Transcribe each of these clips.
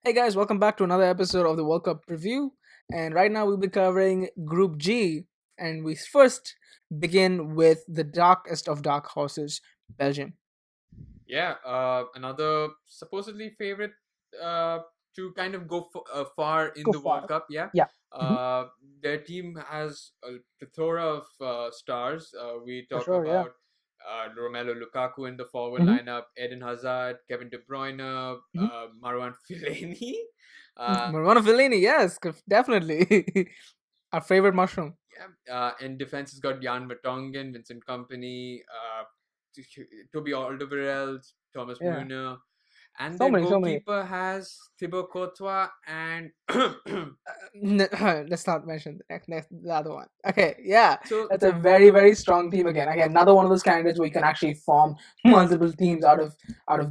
Hey guys, welcome back to another episode of the World Cup review. And right now we'll be covering Group G. And we first begin with the darkest of dark horses, Belgium. Yeah, another supposedly favorite uh, to kind of far in Go the World far. Cup. Yeah, Yeah. Mhm. their team has a plethora of stars. We For talk sure, yeah. about Romelu Lukaku in the forward hmm lineup, Eden Hazard, Kevin De Bruyne, hmm Marwan Fellaini. Marwana Fellaini, yes, definitely. Our favorite mushroom. Yeah, in defense, has got Jan Vertonghen, Vincent Company, Toby Alderweireld, Thomas Yeah. Muller. And So their many, so many. goalkeeper has Thibaut Courtois and Let's not mention the other one. Okay, yeah, so that's a very very strong team again. Again, another one of those candidates where you can actually form multiple teams out of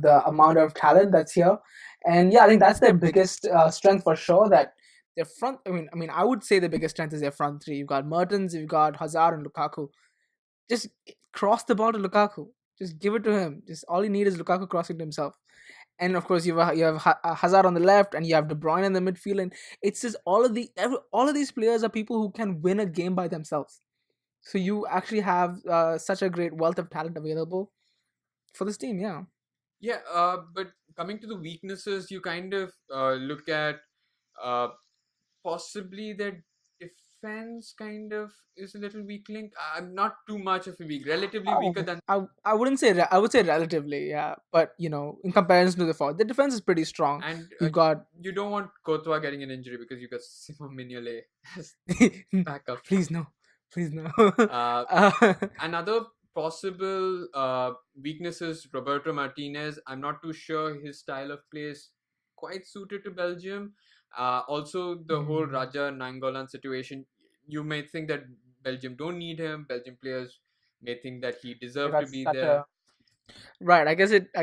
the amount of talent that's here. And yeah, I think that's their biggest strength for sure. That their front. I mean, I would say the biggest strength is their front three. You've got Mertens, you've got Hazard, and Lukaku. Just cross the ball to Lukaku. Just give it to him. Just all you need is Lukaku crossing to himself. And of course, you have Hazard on the left, and you have De Bruyne in the midfield, and it's just all of these players are people who can win a game by themselves. So you actually have such a great wealth of talent available for this team. Yeah. yeah, but coming to the weaknesses, you kind of look at uh, possibly their defense kind of is a little weak link. Not too much of a weak, relatively weaker Oh, than. I wouldn't say I would say relatively, yeah, but in comparison to the forward, the defense is pretty strong. And You've got you don't want Courtois getting an injury because you got Simon Mignolet as backup. please no, please no. Uh, Another possible weakness is Roberto Martinez. I'm not too sure his style of play is quite suited to Belgium. Also, the whole Mm, Raja Nangolan situation. You may think that Belgium don't need him. Belgium players may think that he they deserved got to be such there. a Right. I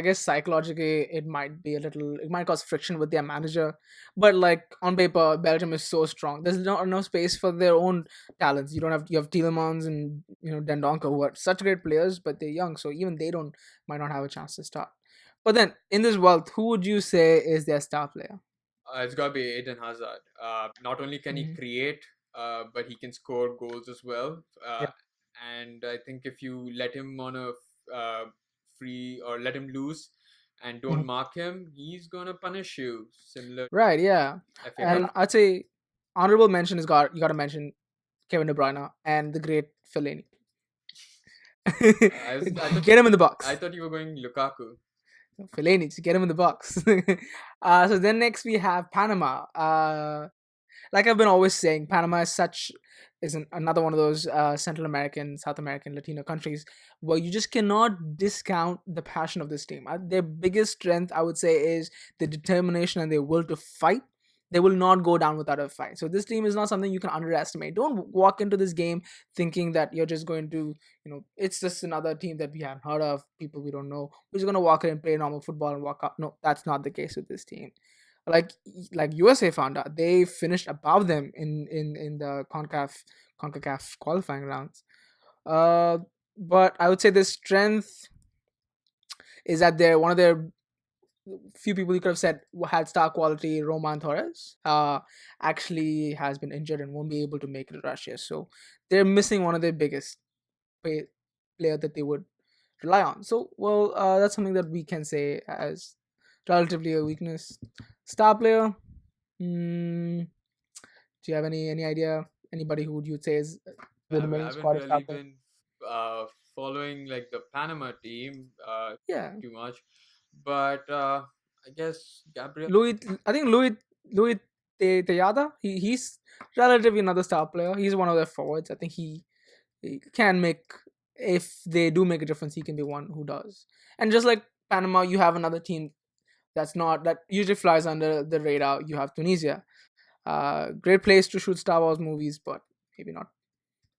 guess psychologically it might cause friction with their manager. But like on paper, Belgium is so strong. There's no space for their own talents. You have Tielemans and Dendonker who are such great players, but they're young, so even they don't might not have a chance to start. But then in this world, who would you say is their star player? It's got to be Eden Hazard. Not only can he hmm create, but he can score goals as well. Yeah. And I think if you let him on a free or let him loose and don't Mhm. mark him, he's gonna punish you. Similar Right, yeah. FA Cup. And I'd say honorable mention is got you gotta mention Kevin De Bruyne and the great Fellaini. I thought Get him in the I box. thought you were going Lukaku. Fellaini, just get him in the box. So then next we have Panama. Like I've been always saying, Panama is another one of those Central American, South American, Latino countries where you just cannot discount the passion of this team. Their biggest strength, I would say, is the determination and their will to fight. They will not go down without a fight. So this team is not something you can underestimate. Don't walk into this game thinking that you're just going to, it's just another team that we haven't heard of, people we don't know. We're just going to walk in and play normal football and walk out. No, that's not the case with this team. Like USA found out, they finished above them in the CONCACAF qualifying rounds. Uh, but I would say the strength is that they're one of their few people you could have said had star quality. Roman Torres actually has been injured and won't be able to make it to Russia, so they're missing one of their biggest play, player that they would rely on. So, well, that's something that we can say as relatively a weakness. Star player. Mm, do you have any idea? Anybody who would you say is the I remaining haven't squad of star really players? been following like the Panama team Yeah, too much, but I guess Gabriel. Louis. I think Louis Tejada. He's relatively another star player. He's one of their forwards. I think he can make, if they do make a difference, he can be one who does. And just like Panama, you have another team that usually flies under the radar. You have Tunisia. Great place to shoot Star Wars movies, but maybe not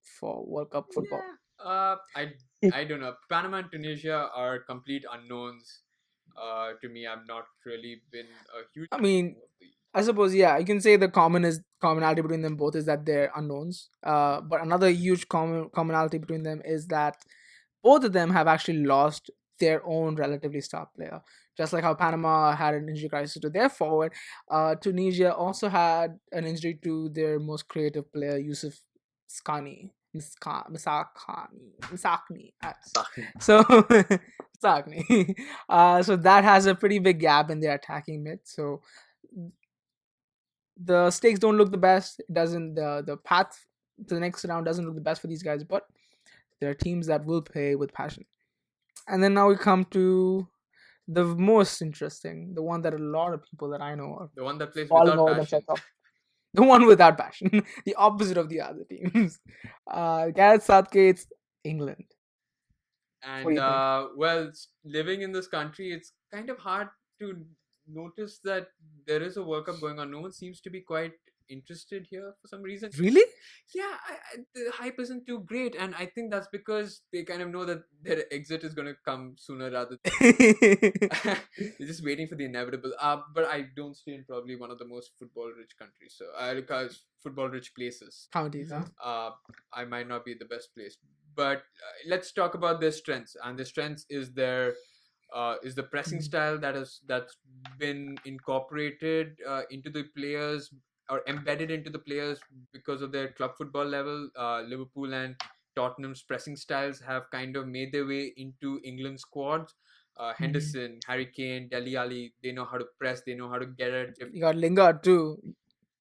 for World Cup football. Yeah. I don't know. Panama and Tunisia are complete unknowns. To me, I've not really been a huge I fan mean, of the. I suppose, yeah, you can say the commonality between them both is that they're unknowns. But another huge commonality between them is that both of them have actually lost their own relatively star player. Just like how Panama had an injury crisis to their forward, Tunisia also had an injury to their most creative player, Yusuf Skani. Misakni. Sahni. So Misakni. So that has a pretty big gap in their attacking mid. So the stakes don't look the best. It doesn't the path to the next round doesn't look the best for these guys, but there are teams that will play with passion. And then now we come to the most interesting, the one that a lot of people that I know are The one that plays falling without over themselves passion. off. The one without passion, the opposite of the other teams. Gareth Southgate's England. What do And you think? well, living in this country, it's kind of hard to notice that there is a World Cup going on. No one seems to be quite interested here for some reason. Really? Yeah, the hype isn't too great, and I think that's because they kind of know that their exit is going to come sooner rather. They're just waiting for the inevitable. But I don't stay in probably one of the most football-rich countries, so because football-rich places. Counties, huh? Uh, I might not be the best place, but let's talk about their strengths. And their strengths is the pressing Mhm. style that's been incorporated into the players or embedded into the players because of their club football level. Liverpool and Tottenham's pressing styles have kind of made their way into England squads. Mhm. Henderson, Harry Kane, Dele Alli, they know how to press, they know how to get at You got Lingard too.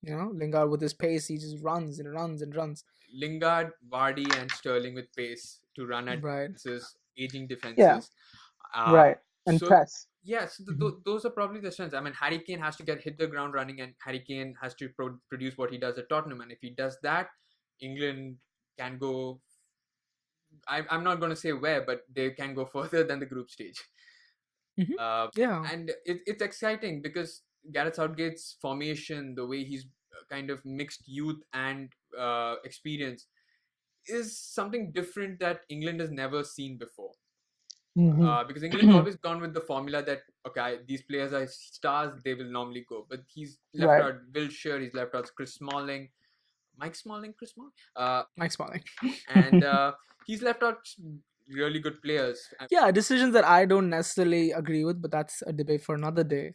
You know, Lingard with his pace, he just runs and runs and runs. Lingard, Vardy, and Sterling with pace to run at Right. defenses, aging Yeah. defenses. Uh, Right. And so press. yes, Mhm. those are probably the strengths. I mean, Harry Kane has to get hit the ground running, and Harry Kane has to produce what he does at Tottenham. And if he does that, England can go. I'm not going to say where, but they can go further than the group stage. Mhm. Uh, Yeah. and it's exciting because Gareth Southgate's formation, the way he's kind of mixed youth and experience, is something different that England has never seen before. Mhm. Because England's always gone with the formula that okay, these players are stars, they will normally go. But he's left Right. out Wilshere, he's left out Chris Smalling, Mike Smalling, Chris Smalling, Mike Smalling. and he's left out really good players. Yeah, decisions that I don't necessarily agree with, but that's a debate for another day.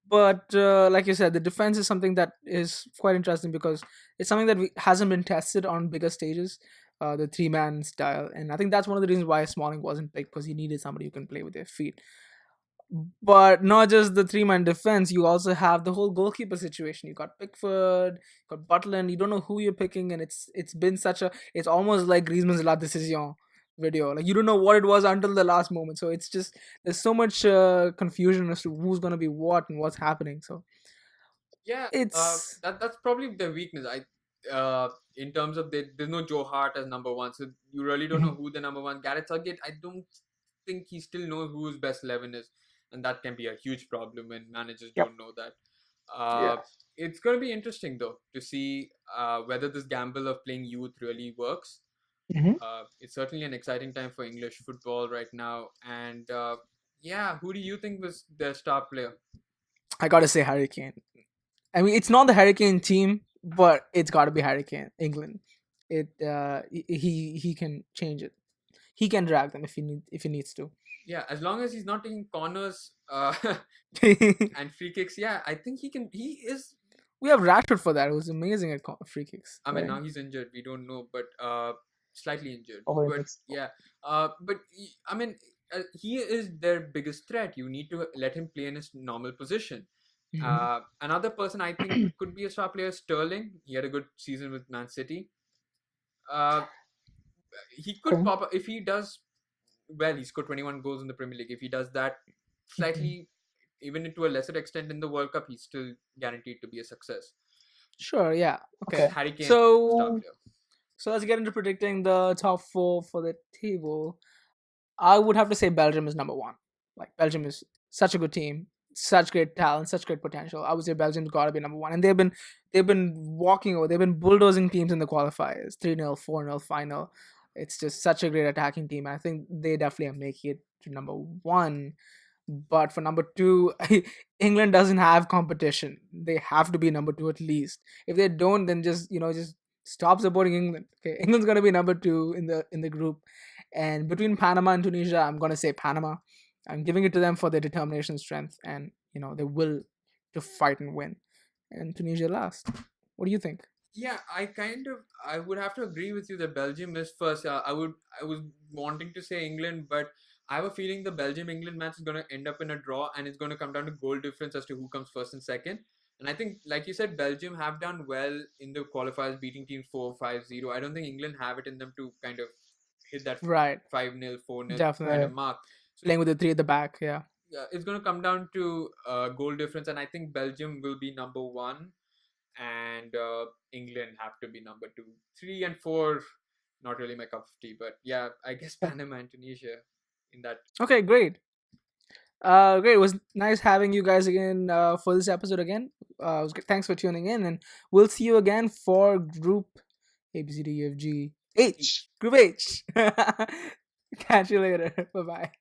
But like you said, the defense is something that is quite interesting because it's something that hasn't been tested on bigger stages, the three-man style, and I think that's one of the reasons why Smalling wasn't picked because he needed somebody who can play with their feet. But not just the three-man defense, you also have the whole goalkeeper situation. You got Pickford, you got Butland. You don't know who you're picking, and it's been such a. It's almost like Griezmann's La Decision video. Like you don't know what it was until the last moment. So it's just there's so much confusion as to who's gonna be what and what's happening. So Yeah, it's. that's probably the weakness. In terms of there's no Joe Hart as number one, so you really don't know Mhm. who the number one. Gareth Southgate, I don't think he still knows who his best 11 is, and that can be a huge problem when managers Yep. don't know that. Uh, Yes. it's going to be interesting though to see whether this gamble of playing youth really works. Mhm. It's certainly an exciting time for English football right now, and yeah, who do you think was their star player? I gotta say Hurricane. I mean, it's not the Hurricane team, but it's got to be Hurricane England. He can change it. He can drag them if he needs to. Yeah, as long as he's not taking corners and free kicks, yeah, I think he can. He is. We have Rashford for that. Who's amazing at free kicks, I mean, right? now he's injured. We don't know, but slightly injured. Over in But Mexico. yeah, I mean, he is their biggest threat. You need to let him play in his normal position. Mhm. Another person I think could be a star player, Sterling. He had a good season with Man City. Uh, he could Okay. pop up if he does well. He scored 21 goals in the Premier League. If he does that Mhm. slightly, even to a lesser extent in the World Cup, he's still guaranteed to be a success. Sure. Yeah. Because Okay. Harry Kane, star So player. let's get into predicting the top four for the table. I would have to say Belgium is number one. Like Belgium is such a good team, such great talent, such great potential. I would say Belgium's got to be number one, and they've been walking over, they've been bulldozing teams in the qualifiers, 3-0, 4-0, 5-0. It's just such a great attacking team. I think they definitely are making it to number one. But for number two, England doesn't have competition. They have to be number two at least. If they don't, then just stop supporting England. Okay, England's gonna be number two in the group. And between Panama and Tunisia, I'm gonna say Panama. I'm giving it to them for their determination, strength, and their will to fight and win. And Tunisia last. What do you think? Yeah, I would have to agree with you that Belgium is first. I was wanting to say England, but I have a feeling the Belgium England match is going to end up in a draw, and it's going to come down to goal difference as to who comes first and second. And I think, like you said, Belgium have done well in the qualifiers, beating teams 4-5-0. I don't think England have it in them to kind of hit that Right, 5-0, 4-0 kind of definitely mark. So playing with the three at the back. Yeah. yeah, it's going to come down to goal difference, and I think Belgium will be number one, and England have to be number two. Three and four, not really my cup of tea, but yeah, I guess Panama and Tunisia in that. Okay, great. Great. It was nice having you guys again for this episode again. Thanks for tuning in, and we'll see you again for Group A B C D E F G H. Group H. Catch you later. Bye bye.